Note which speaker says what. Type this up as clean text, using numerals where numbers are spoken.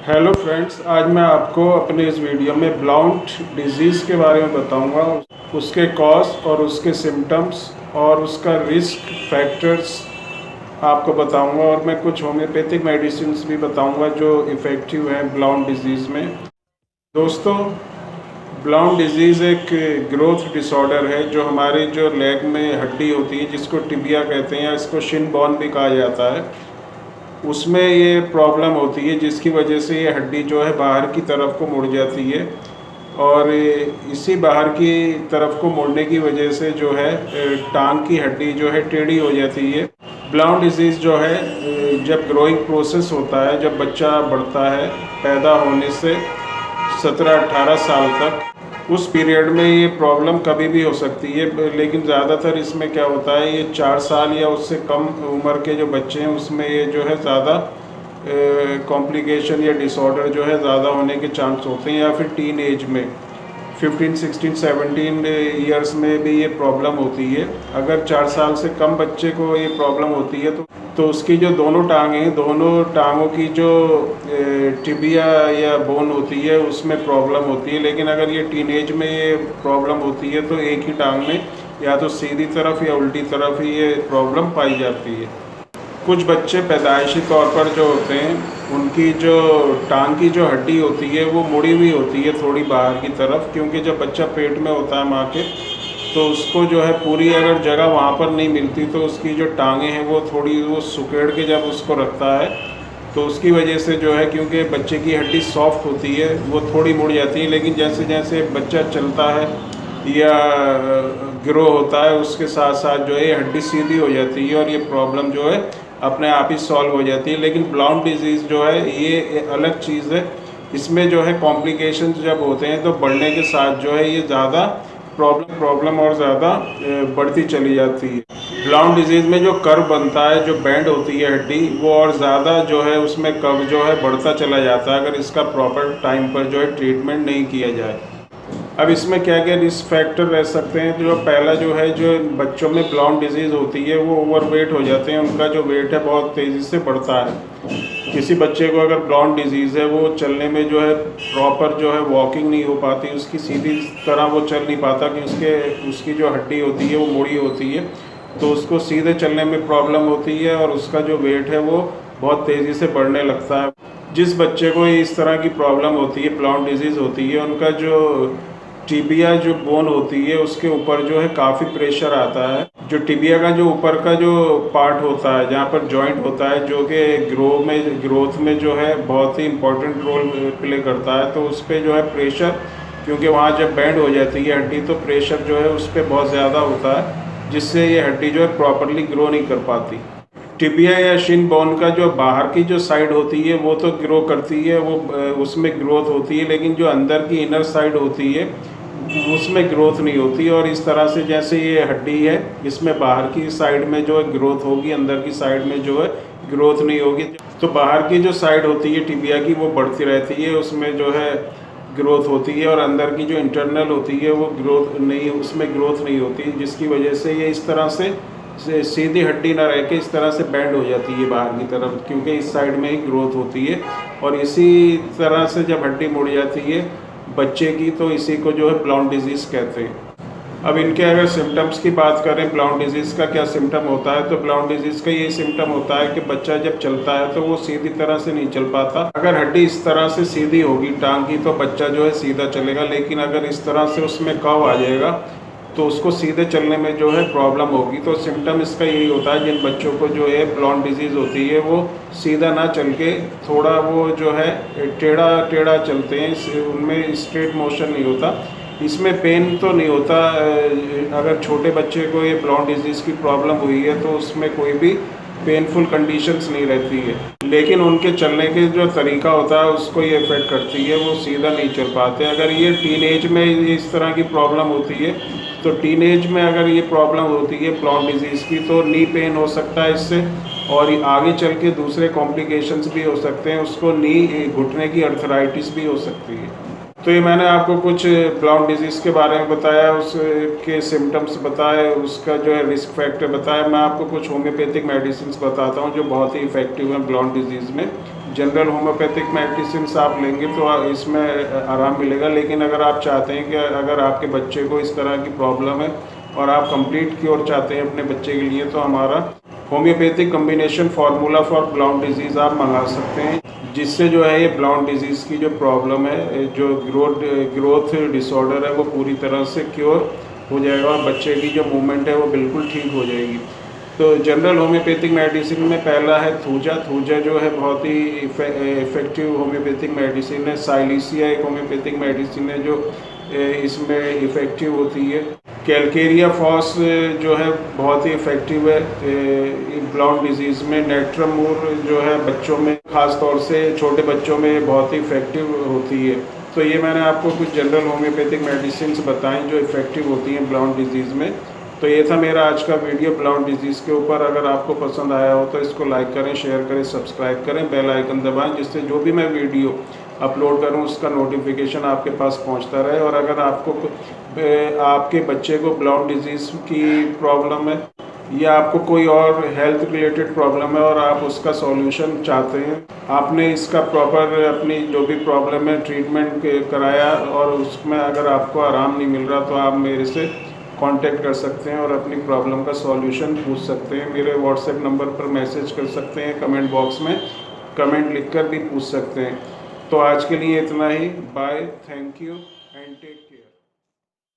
Speaker 1: Hello friends, आज मैं आपको अपने इस वीडियो में ब्लाउंट डिजीज़ के बारे में बताऊंगा, उसके कॉज और उसके सिम्टम्स और उसका रिस्क फैक्टर्स आपको बताऊंगा। और मैं कुछ होम्योपैथिक मेडिसिन्स भी बताऊंगा जो इफ़ेक्टिव हैं ब्लाउंट डिजीज़ में। दोस्तों, ब्लाउंट डिजीज़ एक ग्रोथ डिसऑर्डर है जो हमारी जो लेग में हड्डी होती है, जिसको टिबिया कहते हैं या इसको शिन बोन भी कहा जाता है, उसमें ये प्रॉब्लम होती है जिसकी वजह से ये हड्डी जो है बाहर की तरफ को मुड़ जाती है। और इसी बाहर की तरफ को मुड़ने की वजह से जो है टांग की हड्डी जो है टेढ़ी हो जाती है। ब्लाउंट डिजीज़ जो है जब ग्रोइंग प्रोसेस होता है, जब बच्चा बढ़ता है पैदा होने से 17-18 साल तक, उस पीरियड में ये प्रॉब्लम कभी भी हो सकती है। लेकिन ज़्यादातर इसमें क्या होता है, ये 4 साल या उससे कम उम्र के जो बच्चे हैं उसमें ये जो है ज़्यादा कॉम्प्लिकेशन या डिसऑर्डर जो है ज़्यादा होने के चांस होते हैं। या फिर टीन एज में 15, 16, 17 ईयर्स में भी ये प्रॉब्लम होती है। अगर 4 साल से कम बच्चे को ये प्रॉब्लम होती है तो उसकी जो दोनों टांगें हैं, दोनों टांगों की जो टिबिया या बोन होती है उसमें प्रॉब्लम होती है। लेकिन अगर ये टीनेज में ये प्रॉब्लम होती है तो एक ही टांग में या तो सीधी तरफ या उल्टी तरफ ही ये प्रॉब्लम पाई जाती है। कुछ बच्चे पैदाइशी तौर पर जो होते हैं उनकी जो टांग की जो हड्डी होती है वो मुड़ी हुई होती है थोड़ी बाहर की तरफ, क्योंकि जब बच्चा पेट में होता है माँ के, तो उसको जो है पूरी अगर जगह वहाँ पर नहीं मिलती तो उसकी जो टांगें हैं वो थोड़ी वो सुकेड़ के जब उसको रखता है तो उसकी वजह से जो है, क्योंकि बच्चे की हड्डी सॉफ्ट होती है, वो थोड़ी मुड़ जाती है। लेकिन जैसे जैसे बच्चा चलता है या ग्रो होता है उसके साथ साथ जो है हड्डी सीधी हो जाती है और ये प्रॉब्लम जो है अपने आप ही सॉल्व हो जाती है। लेकिन ब्लाउंट डिजीज़ जो है ये अलग चीज़ है। इसमें जो है कॉम्प्लिकेशन जब होते हैं तो बढ़ने के साथ जो है ये ज़्यादा प्रॉब्लम और ज़्यादा बढ़ती चली जाती है। ब्लाउंट डिजीज़ में जो कर्व बनता है, जो बैंड होती है हड्डी, वो और ज़्यादा जो है उसमें कर्व जो है बढ़ता चला जाता है अगर इसका प्रॉपर टाइम पर जो है ट्रीटमेंट नहीं किया जाए। अब इसमें क्या क्या रिस्क फैक्टर रह सकते हैं। जो पहला जो है, जो बच्चों में ब्लाउंट डिजीज़ होती है वो ओवरवेट हो जाते हैं, उनका जो वेट है बहुत तेज़ी से बढ़ता है। किसी बच्चे को अगर ब्लाउंट डिजीज़ है, वो चलने में जो है प्रॉपर जो है वॉकिंग नहीं हो पाती, उसकी सीधी तरह वो चल नहीं पाता कि उसकी जो हड्डी होती है वो मुड़ी होती है, तो उसको सीधे चलने में प्रॉब्लम होती है और उसका जो वेट है वो बहुत तेज़ी से बढ़ने लगता है। जिस बच्चे को इस तरह की प्रॉब्लम होती है, ब्लाउंट डिजीज़ होती है, उनका जो टिबिया जो बोन होती है उसके ऊपर जो है काफ़ी प्रेशर आता है। जो टिबिया का जो ऊपर का जो पार्ट होता है, जहाँ पर जॉइंट होता है, जो कि ग्रोथ में जो है बहुत ही इम्पोर्टेंट रोल प्ले करता है, तो उस पर जो है प्रेशर, क्योंकि वहाँ जब बैंड हो जाती है हड्डी तो प्रेशर जो है उस पर बहुत ज़्यादा होता है, जिससे ये हड्डी जो है प्रॉपरली ग्रो नहीं कर पाती। टिबिया या शिन बोन का जो बाहर की जो साइड होती है वो तो ग्रो करती है, वो उसमें ग्रोथ होती है, लेकिन जो अंदर की इनर साइड होती है उसमें ग्रोथ नहीं होती। और इस तरह से जैसे ये हड्डी है, इसमें बाहर की साइड में जो है ग्रोथ होगी, अंदर की साइड में जो है ग्रोथ नहीं होगी। तो बाहर की जो साइड होती है टिबिया की वो बढ़ती रहती है, उसमें जो है ग्रोथ होती है, और अंदर की जो इंटरनल होती है वो उसमें ग्रोथ नहीं होती, जिसकी वजह से ये इस तरह से सीधी हड्डी ना रह के इस तरह से बैंड हो जाती है बाहर की तरफ, क्योंकि इस साइड में ही ग्रोथ होती है। और इसी तरह से जब हड्डी मुड़ जाती है बच्चे की, तो इसी को जो है ब्लाउंट डिजीज़ कहते हैं। अब इनके अगर सिम्टम्स की बात करें, ब्लाउंट डिजीज़ का क्या सिम्टम होता है, तो ब्लाउंट डिजीज़ का ये सिम्टम होता है कि बच्चा जब चलता है तो वो सीधी तरह से नहीं चल पाता। अगर हड्डी इस तरह से सीधी होगी टांग की तो बच्चा जो है सीधा चलेगा, लेकिन अगर इस तरह से उसमें कर्व आ जाएगा तो उसको सीधे चलने में जो है प्रॉब्लम होगी। तो सिम्टम इसका यही होता है, जिन बच्चों को जो है ब्लाउंट डिजीज़ होती है वो सीधा ना चल के थोड़ा वो जो है टेढ़ा टेढ़ा चलते हैं, उनमें स्ट्रेट मोशन नहीं होता। इसमें पेन तो नहीं होता। अगर छोटे बच्चे को ये ब्लाउंट डिजीज़ की प्रॉब्लम हुई है तो उसमें कोई भी पेनफुल कंडीशंस नहीं रहती है, लेकिन उनके चलने के जो तरीका होता है उसको ये इफेक्ट करती है, वो सीधा नहीं चल पाते। अगर ये टीनेज में इस तरह की प्रॉब्लम होती है, तो टीनेज में अगर ये प्रॉब्लम होती है ब्लाउंट डिजीज़ की, तो नी पेन हो सकता है इससे, और आगे चल के दूसरे कॉम्प्लिकेशंस भी हो सकते हैं, उसको नी घुटने की अर्थराइटिस भी हो सकती है। तो ये मैंने आपको कुछ ब्लाउन डिजीज़ के बारे में बताया, उसके सिम्टम्स बताए, उसका जो है रिस्क फैक्टर बताया। मैं आपको कुछ होम्योपैथिक मेडिसिन बताता हूँ जो बहुत ही इफ़ेक्टिव हैं ब्लाउन डिजीज़ में। जनरल होम्योपैथिक मेडिसिन आप लेंगे तो इसमें आराम मिलेगा, लेकिन अगर आप चाहते हैं कि अगर आपके बच्चे को इस तरह की प्रॉब्लम है और आप कंप्लीट क्योर चाहते हैं अपने बच्चे के लिए, तो हमारा homeopathic combination formula for blown disease आप मंगा सकते हैं, जिससे जो है ये ब्लाउन डिजीज़ की जो प्रॉब्लम है, जो ग्रोथ डिसऑर्डर है, वो पूरी तरह से क्योर हो जाएगा और बच्चे की जो मूवमेंट है वो बिल्कुल ठीक हो जाएगी। तो जनरल होम्योपैथिक मेडिसिन में पहला है थूजा। थूजा जो है बहुत ही इफ़ेक्टिव होम्योपैथिक मेडिसिन है। साइलिसिया एक होम्योपैथिक मेडिसिन है जो इसमें इफ़ेक्टिव होती है। कैलकेरिया फॉस जो है बहुत ही इफ़ेक्टिव है ब्लाउन डिजीज़ में। नेट्रामूर जो है बच्चों में, ख़ास तौर से छोटे बच्चों में बहुत ही इफ़ेक्टिव होती है। तो ये मैंने आपको कुछ जनरल होम्योपैथिक मेडिसिन बताएं जो इफ़ेक्टिव होती हैं ब्लाउन डिजीज़ में। तो ये था मेरा आज का वीडियो ब्लाउन डिजीज़ के ऊपर। अगर आपको पसंद आया हो तो इसको लाइक करें, शेयर करें, सब्सक्राइब करें, बेल आइकन दबाएं, जिससे जो भी मैं वीडियो अपलोड करूं उसका नोटिफिकेशन आपके पास पहुंचता रहे। और अगर आपके बच्चे को ब्लाउन डिजीज़ की प्रॉब्लम है या आपको कोई और हेल्थ रिलेटेड प्रॉब्लम है और आप उसका सॉल्यूशन चाहते हैं, आपने इसका प्रॉपर अपनी जो भी प्रॉब्लम है ट्रीटमेंट कराया और उसमें अगर आपको आराम नहीं मिल रहा, तो आप मेरे से कांटेक्ट कर सकते हैं और अपनी प्रॉब्लम का सॉल्यूशन पूछ सकते हैं। मेरे व्हाट्सएप नंबर पर मैसेज कर सकते हैं, कमेंट बॉक्स में कमेंट लिखकर भी पूछ सकते हैं। तो आज के लिए इतना ही। Bye, thank you and take